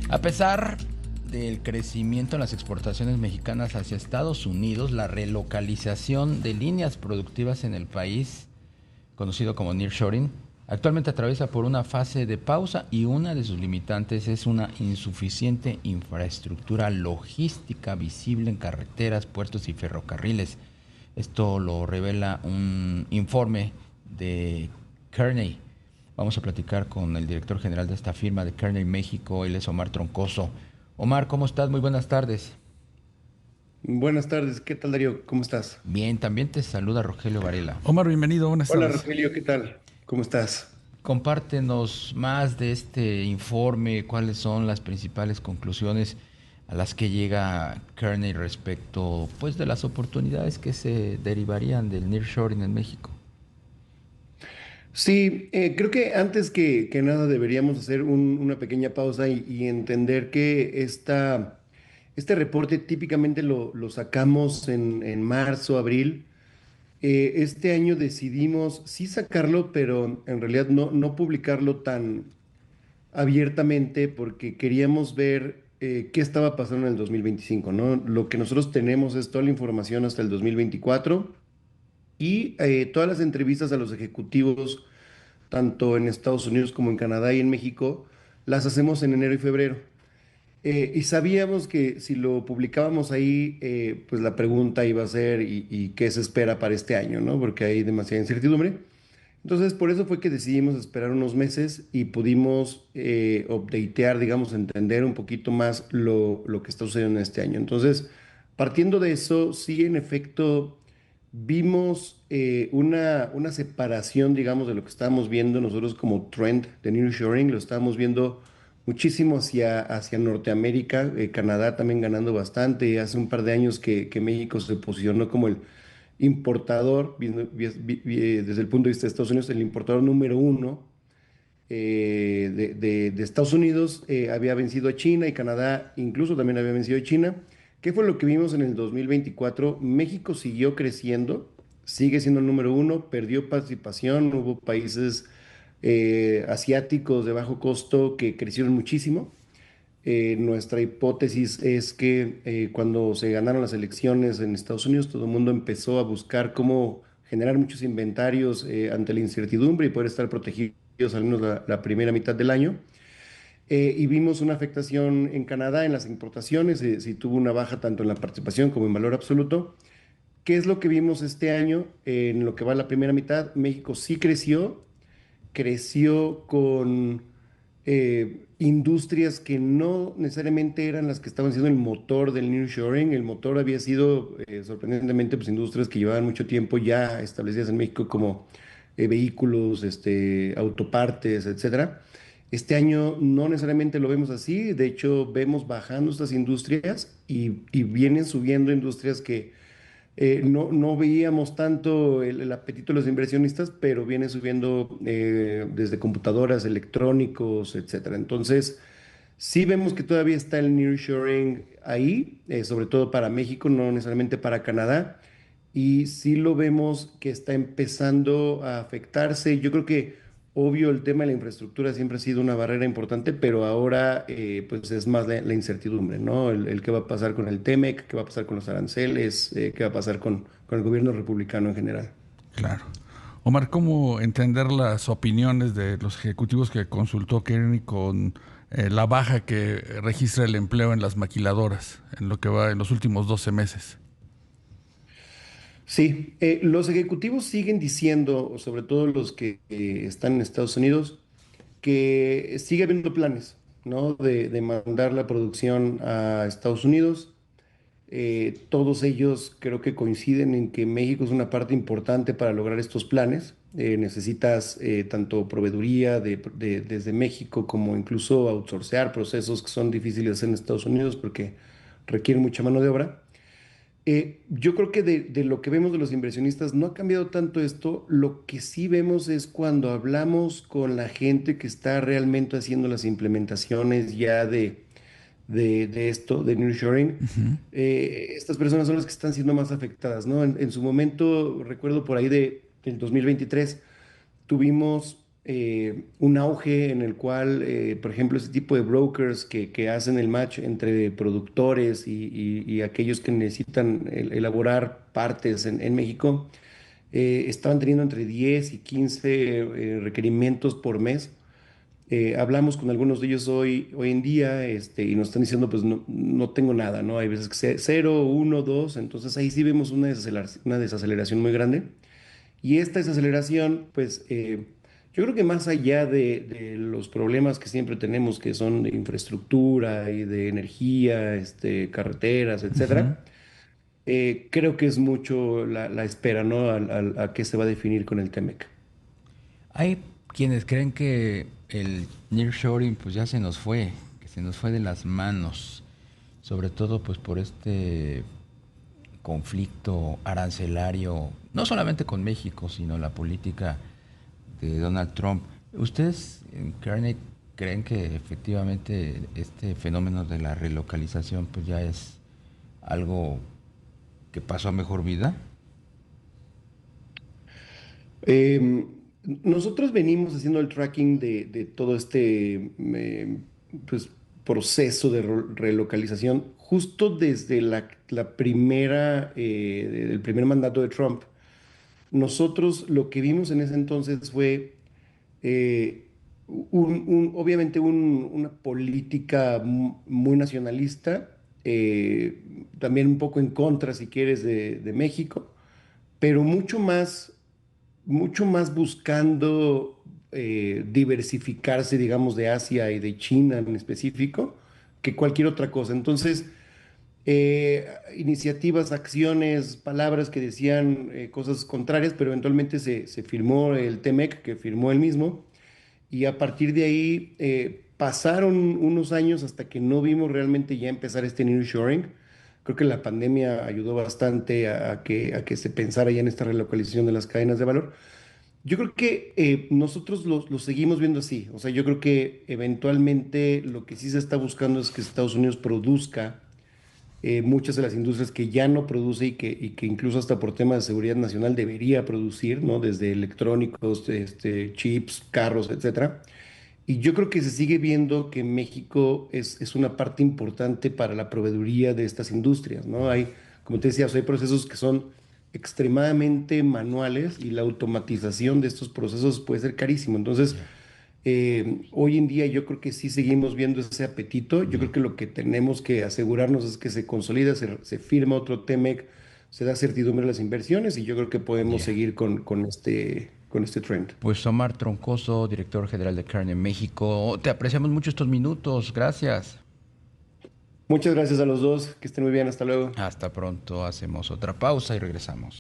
A pesar del crecimiento en las exportaciones mexicanas hacia Estados Unidos, la relocalización de líneas productivas en el país, conocido como nearshoring, actualmente atraviesa por una fase de pausa y una de sus limitantes es una insuficiente infraestructura logística visible en carreteras, puertos y ferrocarriles. Esto lo revela un informe de Kearney. Vamos a platicar con el director general de esta firma de Kearney México, él es Omar Troncoso. Omar, ¿cómo estás? Muy buenas tardes. Buenas tardes, ¿qué tal Darío? ¿Cómo estás? Bien, también te saluda Rogelio Varela. Omar, bienvenido, buenas Hola tardes. Rogelio, ¿qué tal? ¿Cómo estás? Compártenos más de este informe, cuáles son las principales conclusiones a las que llega Kearney respecto pues, de las oportunidades que se derivarían del nearshoring en México. Sí, creo que antes que nada deberíamos hacer una pequeña pausa y entender que este reporte típicamente lo sacamos en marzo, abril. Este año decidimos sí sacarlo, pero en realidad no publicarlo tan abiertamente porque queríamos ver qué estaba pasando en el 2025, ¿no? Lo que nosotros tenemos es toda la información hasta el 2024 y todas las entrevistas a los ejecutivos, tanto en Estados Unidos como en Canadá y en México, las hacemos en enero y febrero. Y sabíamos que si lo publicábamos ahí, pues la pregunta iba a ser, ¿y qué se espera para este año, ¿no? Porque hay demasiada incertidumbre. Entonces, por eso fue que decidimos esperar unos meses y pudimos updatear, digamos, entender un poquito más lo que está sucediendo en este año. Entonces, partiendo de eso, sí, en efecto, vimos una separación, digamos, de lo que estábamos viendo nosotros como trend de nearshoring. Lo estábamos viendo muchísimo hacia Norteamérica, Canadá también ganando bastante. Hace un par de años que México se posicionó como el importador, desde el punto de vista de Estados Unidos, el importador número uno de Estados Unidos. Había vencido a China y Canadá incluso también había vencido a China. ¿Qué fue lo que vimos en el 2024? México siguió creciendo, sigue siendo el número uno, perdió participación, hubo países asiáticos de bajo costo que crecieron muchísimo. Nuestra hipótesis es que cuando se ganaron las elecciones en Estados Unidos, todo el mundo empezó a buscar cómo generar muchos inventarios ante la incertidumbre y poder estar protegidos al menos la primera mitad del año. Y vimos una afectación en Canadá en las importaciones, sí tuvo una baja tanto en la participación como en valor absoluto. ¿Qué es lo que vimos este año? En lo que va la primera mitad, México sí creció con industrias que no necesariamente eran las que estaban siendo el motor del nearshoring. El motor había sido sorprendentemente pues, industrias que llevaban mucho tiempo ya establecidas en México como vehículos, autopartes, etcétera. Este año no necesariamente lo vemos así, de hecho vemos bajando estas industrias y vienen subiendo industrias que no veíamos tanto el apetito de los inversionistas, pero viene subiendo desde computadoras, electrónicos, etcétera. Entonces, sí vemos que todavía está el nearshoring ahí, sobre todo para México, no necesariamente para Canadá. Y sí lo vemos que está empezando a afectarse. Yo creo que, obvio, el tema de la infraestructura siempre ha sido una barrera importante, pero ahora pues es más la incertidumbre, ¿no? El qué va a pasar con el TEMEC, qué va a pasar con los aranceles, qué va a pasar con el gobierno republicano en general. Claro. Omar, ¿cómo entender las opiniones de los ejecutivos que consultó Kearney con la baja que registra el empleo en las maquiladoras en lo que va en los últimos 12 meses? Sí, los ejecutivos siguen diciendo, sobre todo los que están en Estados Unidos, que sigue habiendo planes, ¿no? De mandar la producción a Estados Unidos. Todos ellos creo que coinciden en que México es una parte importante para lograr estos planes. Necesitas tanto proveeduría desde México como incluso outsourcear procesos que son difíciles de hacer en Estados Unidos porque requieren mucha mano de obra. Yo creo que de lo que vemos de los inversionistas no ha cambiado tanto esto. Lo que sí vemos es cuando hablamos con la gente que está realmente haciendo las implementaciones ya de esto, de nearshoring. Ujú. Estas personas son las que están siendo más afectadas, ¿no? En su momento, recuerdo por ahí del 2023, tuvimos un auge en el cual, por ejemplo, ese tipo de brokers que hacen el match entre productores y aquellos que necesitan elaborar partes en México, estaban teniendo entre 10 y 15 requerimientos por mes. Hablamos con algunos de ellos hoy en día, y nos están diciendo, pues no tengo nada, ¿no? Hay veces que cero, uno, dos, entonces ahí sí vemos una desaceleración muy grande. Y esta desaceleración, pues yo creo que más allá de los problemas que siempre tenemos, que son de infraestructura y de energía, carreteras, Ujú. etcétera, creo que es mucho la espera, ¿no? A qué se va a definir con el TEMEC. Hay quienes creen que el nearshoring pues ya se nos fue, que se nos fue de las manos, sobre todo pues por este conflicto arancelario, no solamente con México, sino la política de Donald Trump. ¿Ustedes, Kearney, creen que efectivamente este fenómeno de la relocalización pues ya es algo que pasó a mejor vida? Eh, Nosotros venimos haciendo el tracking de todo pues, proceso de relocalización justo desde la primera, el primer mandato de Trump. Nosotros lo que vimos en ese entonces fue eh, obviamente una política muy nacionalista, también un poco en contra, si quieres, de México, pero mucho más buscando diversificarse, digamos, de Asia y de China en específico, que cualquier otra cosa. Entonces, iniciativas, acciones, palabras que decían cosas contrarias, pero eventualmente se firmó el TEMEC, que firmó él mismo, y a partir de ahí pasaron unos años hasta que no vimos realmente ya empezar este nearshoring. Creo que la pandemia ayudó bastante a que se pensara ya en esta relocalización de las cadenas de valor. Yo creo que nosotros lo seguimos viendo así. O sea, yo creo que eventualmente lo que sí se está buscando es que Estados Unidos produzca muchas de las industrias que ya no produce y que incluso hasta por temas de seguridad nacional debería producir, ¿no? Desde electrónicos, chips, carros, etcétera. Y yo creo que se sigue viendo que México es una parte importante para la proveeduría de estas industrias, ¿no? Hay, como te decía, o sea, hay procesos que son extremadamente manuales y la automatización de estos procesos puede ser carísimo. Entonces, Ya, hoy en día yo creo que sí seguimos viendo ese apetito. Yo ya. creo que lo que tenemos que asegurarnos es que se consolida, se firma otro TEMEC, se da certidumbre a las inversiones y yo creo que podemos Ya. seguir con este trend. Pues Omar Troncoso, director general de Kearney México, te apreciamos mucho estos minutos. Gracias. Muchas gracias a los dos, que estén muy bien, hasta luego. Hasta pronto, hacemos otra pausa y regresamos.